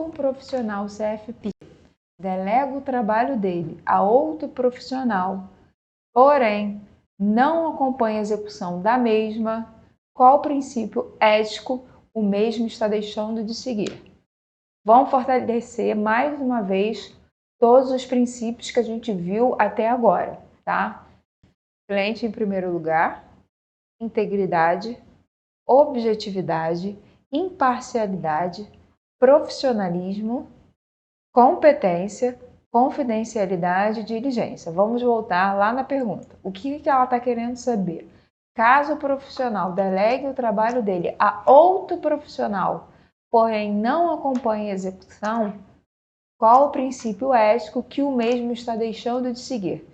um profissional CFP delega o trabalho dele a outro profissional, porém não acompanha a execução da mesma, qual princípio ético o mesmo está deixando de seguir? Vamos fortalecer mais uma vez todos os princípios que a gente viu até agora, tá? Cliente em primeiro lugar, integridade, objetividade, imparcialidade, profissionalismo, competência, confidencialidade e diligência. Vamos voltar lá na pergunta. O que ela está querendo saber? Caso o profissional delegue o trabalho dele a outro profissional, porém não acompanhe a execução, qual o princípio ético que o mesmo está deixando de seguir?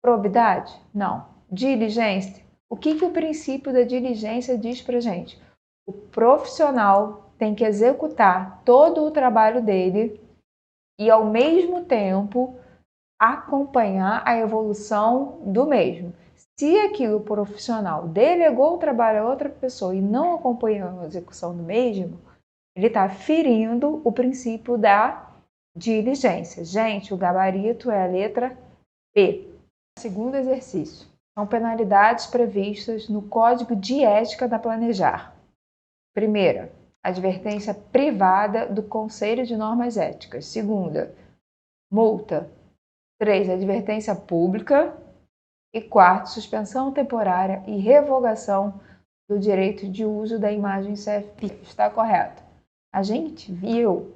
Probidade? Não. Diligência? O que o princípio da diligência diz para gente? O profissional tem que executar todo o trabalho dele e, ao mesmo tempo, acompanhar a evolução do mesmo. Se aquilo profissional delegou o trabalho a outra pessoa e não acompanhou a execução do mesmo, ele está ferindo o princípio da diligência. Gente, o gabarito é a letra P. Segundo exercício. São penalidades previstas no Código de Ética da Planejar. Primeira, advertência privada do Conselho de Normas Éticas. Segunda, multa. 3, advertência pública. E quarto, suspensão temporária e revogação do direito de uso da imagem CFP. Está correto? A gente viu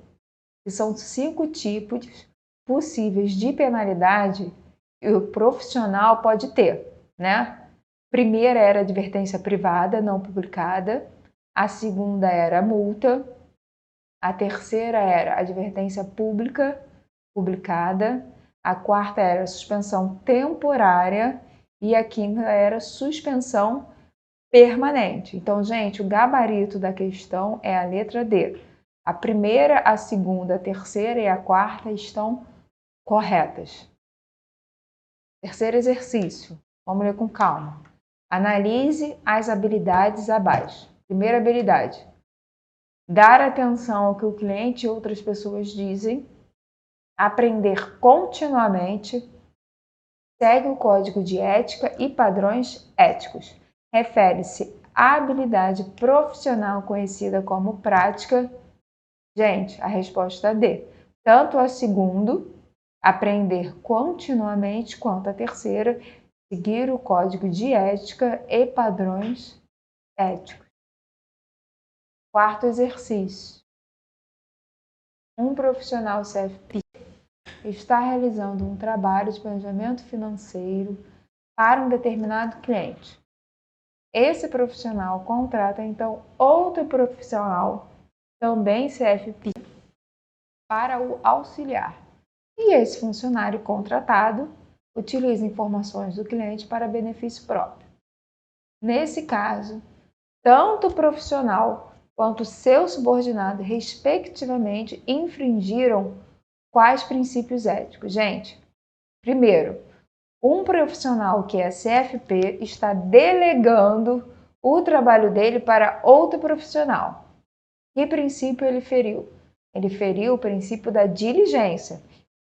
que são 5 tipos possíveis de penalidade que o profissional pode ter, né? Primeira era advertência privada não publicada, a segunda era multa, a terceira era advertência pública publicada, a quarta era suspensão temporária e a quinta era suspensão permanente. Então, gente, o gabarito da questão é a letra D. A primeira, a segunda, a terceira e a quarta estão corretas. Terceiro exercício. Vamos ler com calma. Analise as habilidades abaixo. Primeira habilidade. Dar atenção ao que o cliente e outras pessoas dizem. Aprender continuamente. Segue o código de ética e padrões éticos. Refere-se à habilidade profissional conhecida como prática. Gente, a resposta é D. Tanto a segunda, aprender continuamente, quanto a terceira, seguir o código de ética e padrões éticos. Quarto exercício. Um profissional CFP está realizando um trabalho de planejamento financeiro para um determinado cliente. Esse profissional contrata, então, outro profissional, também CFP, para o auxiliar. E esse funcionário contratado utiliza informações do cliente para benefício próprio. Nesse caso, tanto o profissional quanto o seu subordinado, respectivamente, infringiram quais princípios éticos? Gente, primeiro, um profissional que é CFP está delegando o trabalho dele para outro profissional. Que princípio ele feriu? Ele feriu o princípio da diligência,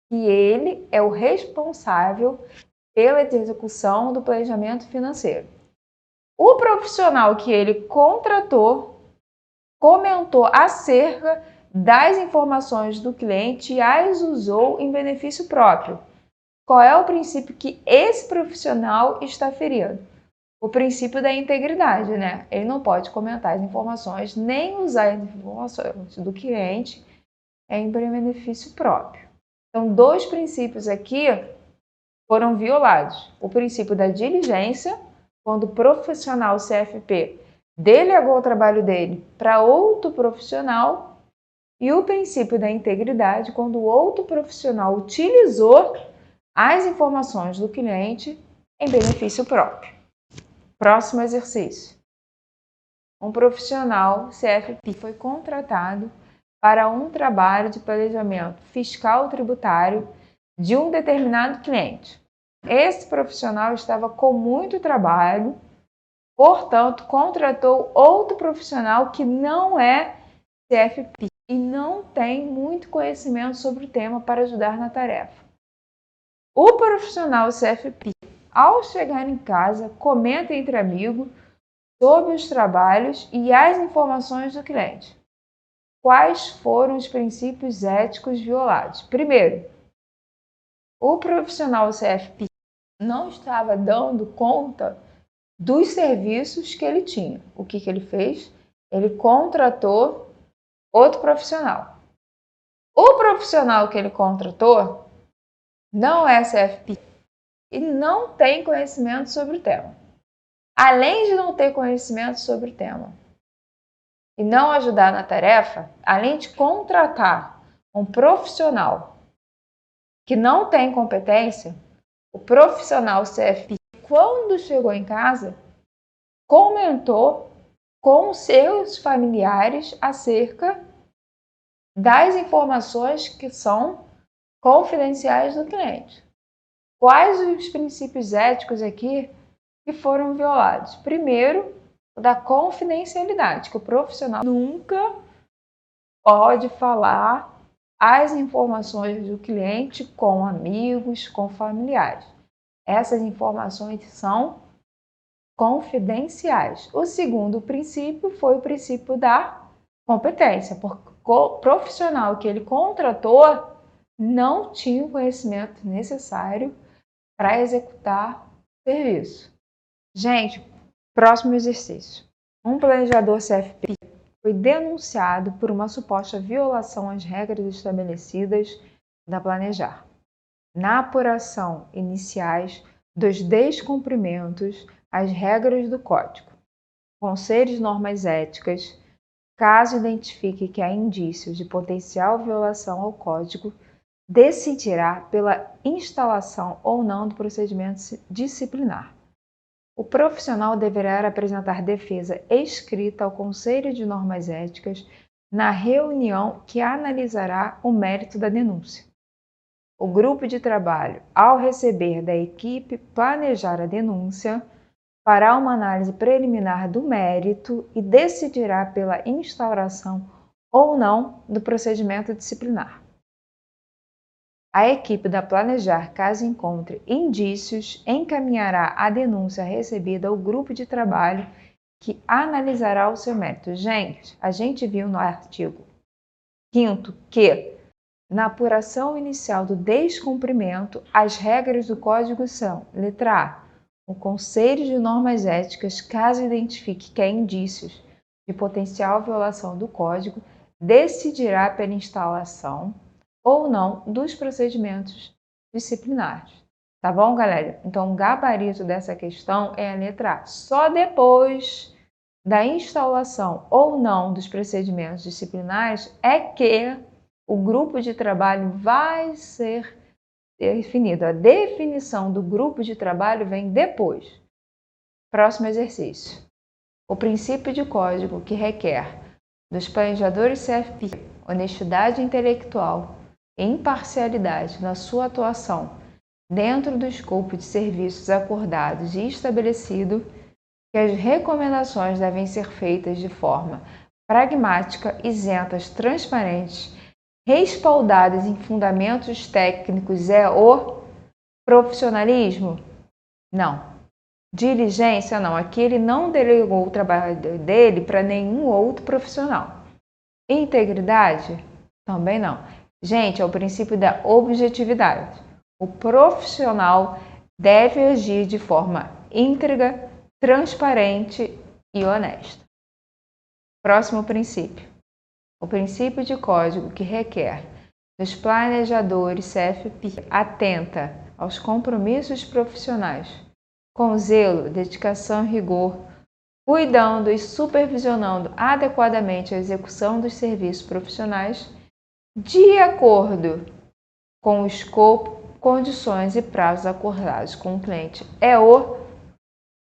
que ele é o responsável pela execução do planejamento financeiro. O profissional que ele contratou comentou acerca das informações do cliente e as usou em benefício próprio. Qual é o princípio que esse profissional está ferindo? O princípio da integridade, né? Ele não pode comentar as informações, nem usar as informações do cliente em benefício próprio. Então, 2 princípios aqui foram violados. O princípio da diligência, quando o profissional CFP delegou o trabalho dele para outro profissional, e o princípio da integridade, quando o outro profissional utilizou as informações do cliente em benefício próprio. Próximo exercício. Um profissional CFP foi contratado para um trabalho de planejamento fiscal tributário de um determinado cliente. Esse profissional estava com muito trabalho, portanto, contratou outro profissional que não é CFP e não tem muito conhecimento sobre o tema para ajudar na tarefa. O profissional CFP, ao chegar em casa, comenta entre amigos sobre os trabalhos e as informações do cliente. Quais foram os princípios éticos violados? Primeiro, o profissional CFP não estava dando conta dos serviços que ele tinha. O que ele fez? Ele contratou outro profissional. O profissional que ele contratou não é CFP e não tem conhecimento sobre o tema. Além de não ter conhecimento sobre o tema e não ajudar na tarefa, além de contratar um profissional que não tem competência, o profissional CFP, quando chegou em casa, comentou com seus familiares acerca das informações que são confidenciais do cliente. Quais os princípios éticos aqui que foram violados? Primeiro, o da confidencialidade, que o profissional nunca pode falar as informações do cliente com amigos, com familiares. Essas informações são confidenciais. O segundo princípio foi o princípio da competência, porque o profissional que ele contratou não tinha o conhecimento necessário para executar o serviço. Gente, próximo exercício. Um planejador CFP foi denunciado por uma suposta violação às regras estabelecidas da Planejar. Na apuração iniciais dos descumprimentos às regras do Código, conselhos de normas éticas, caso identifique que há indícios de potencial violação ao Código, decidirá pela instalação ou não do procedimento disciplinar. O profissional deverá apresentar defesa escrita ao Conselho de Normas Éticas na reunião que analisará o mérito da denúncia. O grupo de trabalho, ao receber da equipe planejar a denúncia, fará uma análise preliminar do mérito e decidirá pela instauração ou não do procedimento disciplinar. A equipe da Planejar, caso encontre indícios, encaminhará a denúncia recebida ao grupo de trabalho que analisará o seu mérito. Gente, a gente viu no artigo 5º que, na apuração inicial do descumprimento, as regras do Código são: letra A, o Conselho de Normas Éticas, caso identifique que há indícios de potencial violação do Código, decidirá pela instalação ou não dos procedimentos disciplinares. Tá bom, galera? Então, o gabarito dessa questão é a letra A. Só depois da instalação ou não dos procedimentos disciplinares é que o grupo de trabalho vai ser definido. A definição do grupo de trabalho vem depois. Próximo exercício. O princípio de código que requer dos planejadores CFP honestidade intelectual e imparcialidade na sua atuação dentro do escopo de serviços acordados e estabelecido que as recomendações devem ser feitas de forma pragmática, isentas, transparentes, respaldadas em fundamentos técnicos é o profissionalismo? Não. Diligência? Não. Aqui ele não delegou o trabalho dele para nenhum outro profissional. Integridade? Também não. Gente, é o princípio da objetividade. O profissional deve agir de forma íntegra, transparente e honesta. Próximo princípio. O princípio de código que requer dos planejadores CFP atenta aos compromissos profissionais, com zelo, dedicação e rigor, cuidando e supervisionando adequadamente a execução dos serviços profissionais de acordo com o escopo, condições e prazos acordados com o cliente.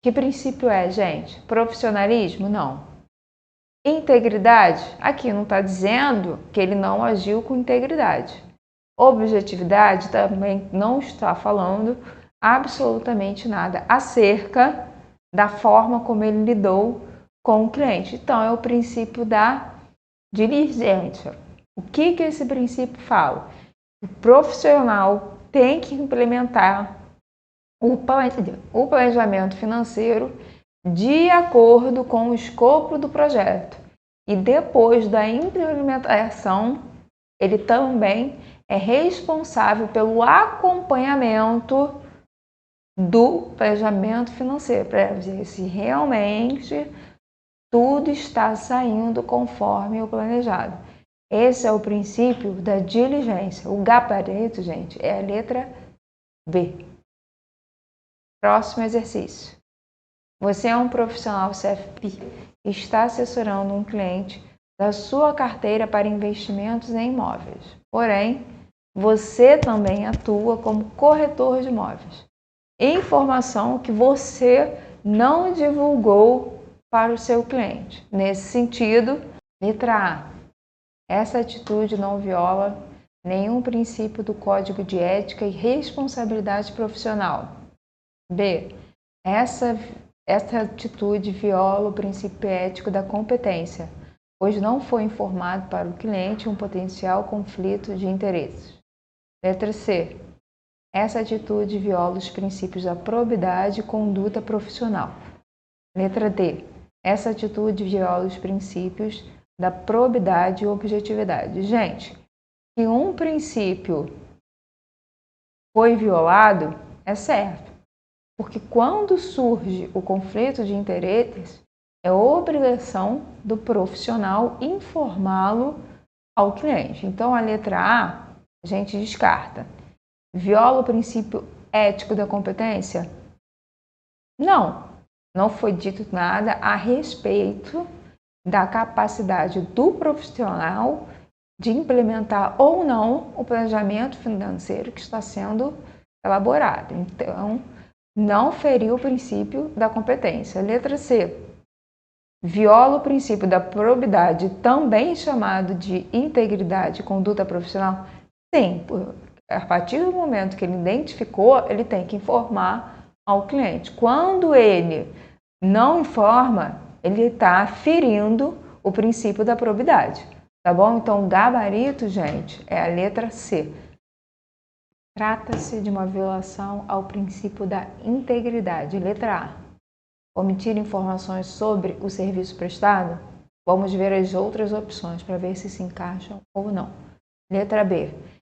Que princípio é, gente? Profissionalismo? Não. Integridade? Aqui não está dizendo que ele não agiu com integridade. Objetividade? Também não está falando absolutamente nada acerca da forma como ele lidou com o cliente. Então, é o princípio da diligência. O que esse princípio fala? O profissional tem que implementar o planejamento financeiro de acordo com o escopo do projeto. E depois da implementação, ele também é responsável pelo acompanhamento do planejamento financeiro, para ver se realmente tudo está saindo conforme o planejado. Esse é o princípio da diligência. O gabarito, gente, é a letra B. Próximo exercício. Você é um profissional CFP e está assessorando um cliente da sua carteira para investimentos em imóveis. Porém, você também atua como corretor de imóveis. Informação que você não divulgou para o seu cliente. Nesse sentido, letra A. Essa atitude não viola nenhum princípio do Código de Ética e Responsabilidade Profissional. B. Essa atitude viola o princípio ético da competência, pois não foi informado para o cliente um potencial conflito de interesses. Letra C. Essa atitude viola os princípios da probidade e conduta profissional. Letra D. Essa atitude viola os princípios da probidade e objetividade. Gente, se um princípio foi violado, é certo. Porque quando surge o conflito de interesses, é obrigação do profissional informá-lo ao cliente. Então, a letra A, a gente descarta. Viola o princípio ético da competência? Não foi dito nada a respeito da capacidade do profissional de implementar ou não o planejamento financeiro que está sendo elaborado. Então, não feriu o princípio da competência. Letra C. Viola o princípio da probidade, também chamado de integridade e conduta profissional? Sim, a partir do momento que ele identificou, ele tem que informar ao cliente. Quando ele não informa, ele está ferindo o princípio da probidade, tá bom? Então, o gabarito, gente, é a letra C. Trata-se de uma violação ao princípio da integridade. Letra A. Omitir informações sobre o serviço prestado? Vamos ver as outras opções para ver se encaixam ou não. Letra B.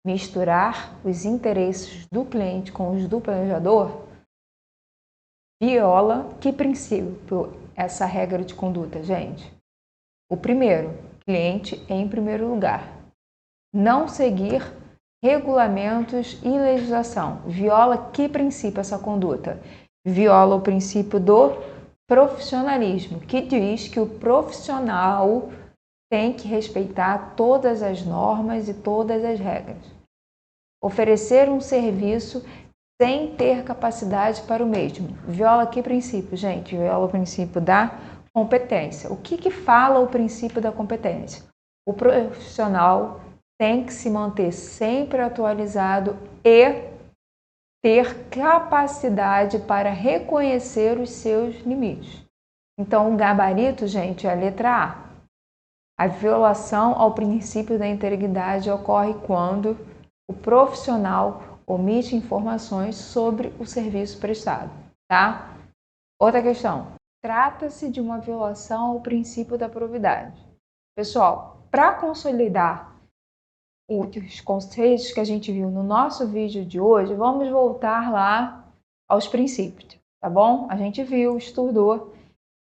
Misturar os interesses do cliente com os do planejador? Viola que princípio essa regra de conduta, gente? O primeiro, cliente em primeiro lugar. Não seguir regulamentos e legislação. Viola que princípio essa conduta? Viola o princípio do profissionalismo, que diz que o profissional tem que respeitar todas as normas e todas as regras. Oferecer um serviço sem ter capacidade para o mesmo. Viola que princípio, gente? Viola o princípio da competência. O que fala o princípio da competência? O profissional tem que se manter sempre atualizado e ter capacidade para reconhecer os seus limites. Então, o gabarito, gente, é a letra A. A violação ao princípio da integridade ocorre quando o profissional omite informações sobre o serviço prestado, tá? Outra questão. Trata-se de uma violação ao princípio da probidade. Pessoal, para consolidar os conceitos que a gente viu no nosso vídeo de hoje, vamos voltar lá aos princípios, tá bom? A gente viu, estudou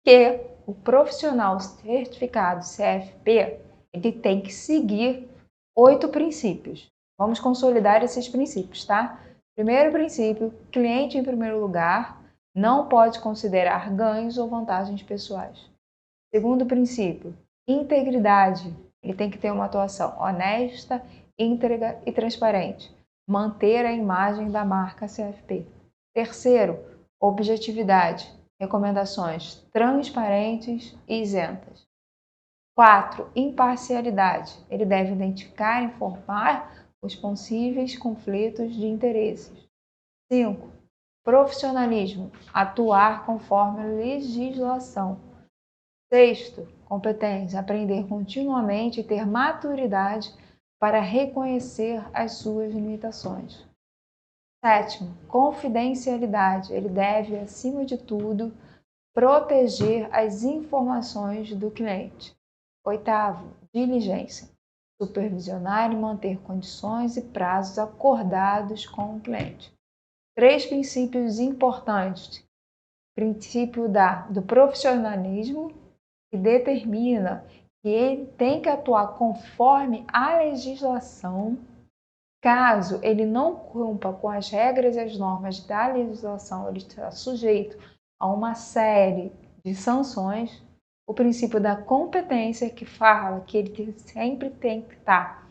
que o profissional certificado CFP, ele tem que seguir 8 princípios. Vamos consolidar esses princípios, tá? Primeiro princípio, cliente em primeiro lugar, não pode considerar ganhos ou vantagens pessoais. Segundo princípio, integridade. Ele tem que ter uma atuação honesta, íntegra e transparente. Manter a imagem da marca CFP. Terceiro, objetividade. Recomendações transparentes e isentas. 4. Imparcialidade. Ele deve identificar e informar os possíveis conflitos de interesses. 5. Profissionalismo. Atuar conforme a legislação. 6. Competência. Aprender continuamente e ter maturidade para reconhecer as suas limitações. Sétimo, confidencialidade. Ele deve, acima de tudo, proteger as informações do cliente. Oitavo, diligência. Supervisionar e manter condições e prazos acordados com o cliente. 3 princípios importantes. Princípio do profissionalismo, que determina que ele tem que atuar conforme a legislação. Caso ele não cumpra com as regras e as normas da legislação, ele está sujeito a uma série de sanções. O princípio da competência, que fala que ele sempre tem que estar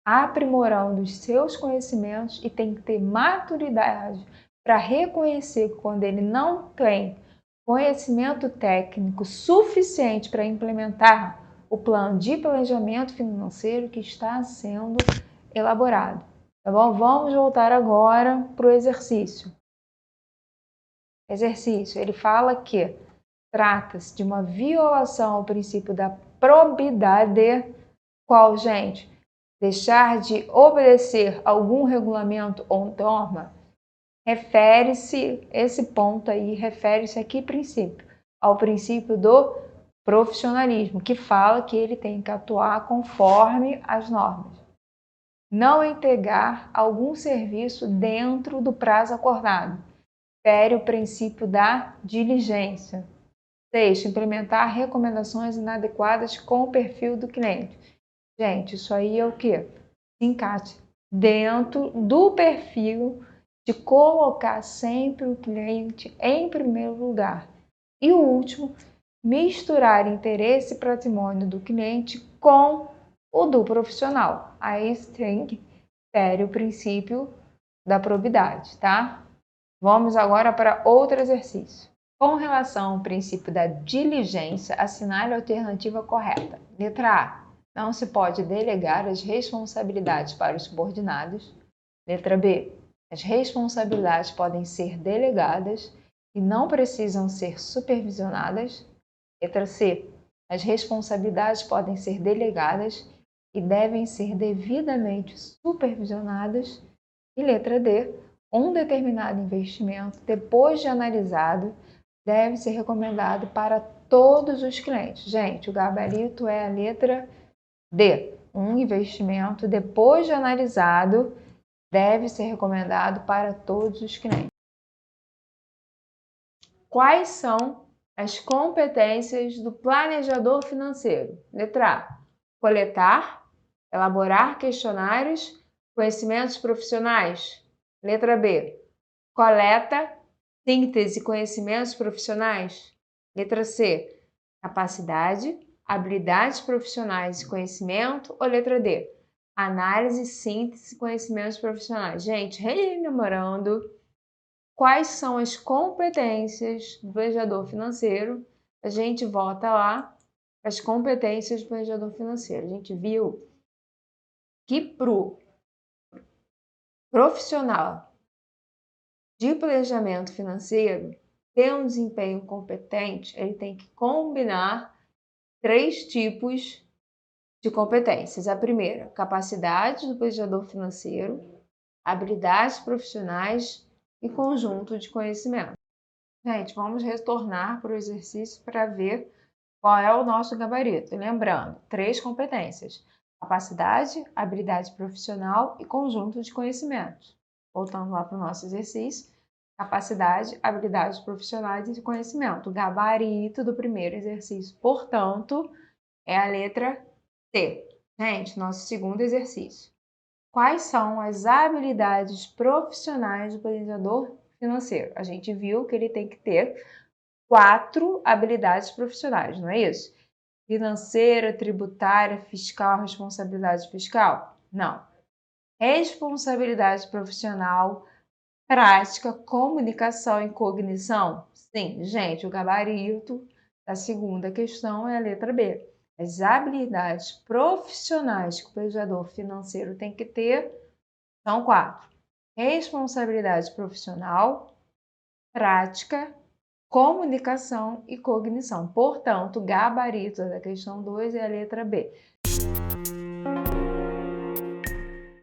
aprimorando os seus conhecimentos e tem que ter maturidade para reconhecer quando ele não tem conhecimento técnico suficiente para implementar o plano de planejamento financeiro que está sendo elaborado. Tá bom? Vamos voltar agora para o exercício. Exercício, ele fala que trata-se de uma violação ao princípio da probidade, qual, gente? Deixar de obedecer algum regulamento ou norma. Esse ponto aí refere-se a que princípio? Ao princípio do profissionalismo, que fala que ele tem que atuar conforme as normas. Não entregar algum serviço dentro do prazo acordado. Refere o princípio da diligência. 6. Implementar recomendações inadequadas com o perfil do cliente. Gente, isso aí é o quê? Se encaixa dentro do perfil de colocar sempre o cliente em primeiro lugar. E o último, misturar interesse e patrimônio do cliente com o do profissional. Aí tem que ter o princípio da probidade, tá? Vamos agora para outro exercício. Com relação ao princípio da diligência, assinale a alternativa correta. Letra A. Não se pode delegar as responsabilidades para os subordinados. Letra B. As responsabilidades podem ser delegadas e não precisam ser supervisionadas. Letra C. As responsabilidades podem ser delegadas e devem ser devidamente supervisionadas. E letra D. Um determinado investimento, depois de analisado, deve ser recomendado para todos os clientes. Gente, o gabarito é a letra D. Um investimento, depois de analisado, deve ser recomendado para todos os clientes. Quais são as competências do planejador financeiro? Letra A. Coletar, elaborar questionários, conhecimentos profissionais. Letra B. Coleta, síntese, conhecimentos profissionais. Letra C. Capacidade, habilidades profissionais e conhecimento. Ou letra D. Análise, síntese, conhecimentos profissionais. Gente, relembrando quais são as competências do planejador financeiro, a gente volta lá as competências do planejador financeiro. A gente viu que para o profissional de planejamento financeiro ter um desempenho competente, ele tem que combinar 3 tipos de competências. A primeira, capacidade do planejador financeiro, habilidades profissionais e conjunto de conhecimento. Gente, vamos retornar para o exercício para ver qual é o nosso gabarito. Lembrando, 3 competências: capacidade, habilidade profissional e conjunto de conhecimentos. Voltando lá para o nosso exercício, capacidade, habilidades profissionais e conhecimento. O gabarito do primeiro exercício, portanto, é a letra C. Gente, nosso segundo exercício. Quais são as habilidades profissionais do planejador financeiro? A gente viu que ele tem que ter 4 habilidades profissionais, não é isso? Financeira, tributária, fiscal, responsabilidade fiscal? Não. Responsabilidade profissional, prática, comunicação e cognição? Sim, gente, o gabarito da segunda questão é a letra B. As habilidades profissionais que o planejador financeiro tem que ter são 4. Responsabilidade profissional, prática, comunicação e cognição. Portanto, o gabarito da questão 2 é a letra B.